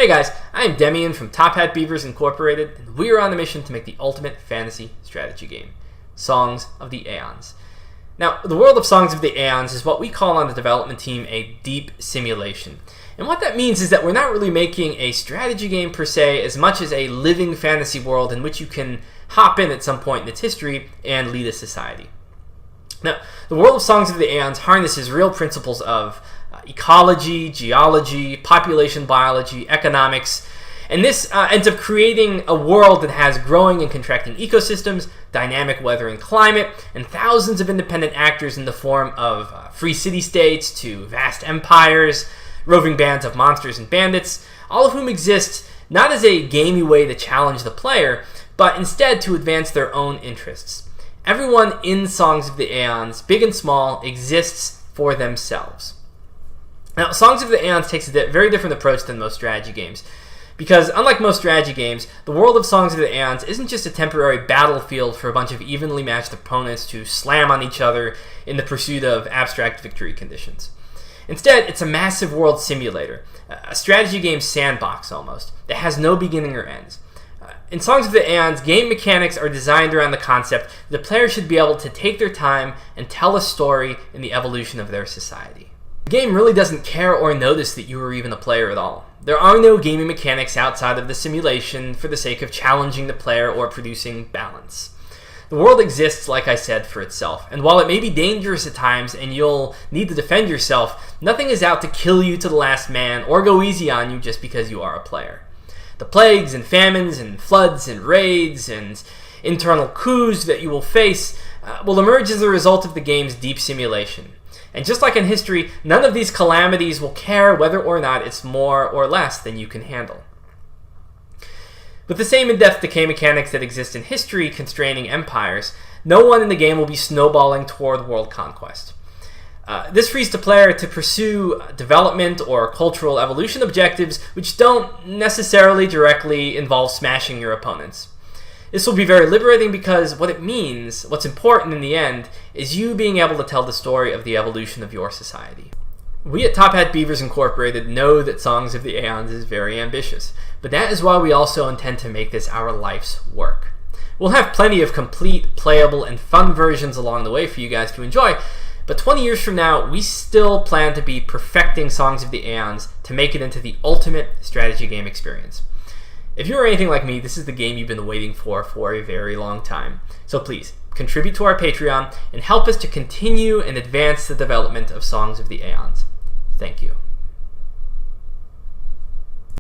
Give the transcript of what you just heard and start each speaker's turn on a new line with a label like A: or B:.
A: Hey guys, I am Demian from Top Hat Beavers Incorporated, and we are on a mission to make the ultimate fantasy strategy game, Songs of the Eons. Now, the world of Songs of the Eons is what we call on the development team a deep simulation. And what that means is that we're not really making a strategy game per se as much as a living fantasy world in which you can hop in at some point in its history and lead a society. Now, the world of Songs of the Eons harnesses real principles of ecology, geology, population biology, economics, and this ends up creating a world that has growing and contracting ecosystems, dynamic weather and climate, and thousands of independent actors in the form of free city-states to vast empires, roving bands of monsters and bandits, all of whom exist not as a gamey way to challenge the player, but instead to advance their own interests. Everyone in Songs of the Eons, big and small, exists for themselves. Now, Songs of the Eons takes a very different approach than most strategy games, because unlike most strategy games, the world of Songs of the Eons isn't just a temporary battlefield for a bunch of evenly matched opponents to slam on each other in the pursuit of abstract victory conditions. Instead, it's a massive world simulator, a strategy game sandbox almost, that has no beginning or ends. In Songs of the Eons, game mechanics are designed around the concept that the player should be able to take their time and tell a story in the evolution of their society. The game really doesn't care or notice that you are even a player at all. There are no gaming mechanics outside of the simulation for the sake of challenging the player or producing balance. The world exists, like I said, for itself, and while it may be dangerous at times and you'll need to defend yourself, nothing is out to kill you to the last man or go easy on you just because you are a player. The plagues and famines and floods and raids and internal coups that you will face will emerge as a result of the game's deep simulation. And just like in history, none of these calamities will care whether or not it's more or less than you can handle. With the same in-depth decay mechanics that exist in history constraining empires, no one in the game will be snowballing toward world conquest. This frees the player to pursue development or cultural evolution objectives which don't necessarily directly involve smashing your opponents. This will be very liberating because what it means, what's important in the end, is you being able to tell the story of the evolution of your society. We at Top Hat Beavers Incorporated know that Songs of the Eons is very ambitious, but that is why we also intend to make this our life's work. We'll have plenty of complete, playable, and fun versions along the way for you guys to enjoy, but 20 years from now, we still plan to be perfecting Songs of the Eons to make it into the ultimate strategy game experience. If you are anything like me, this is the game you've been waiting for a very long time. So please, contribute to our Patreon and help us to continue and advance the development of Songs of the Eons. Thank you.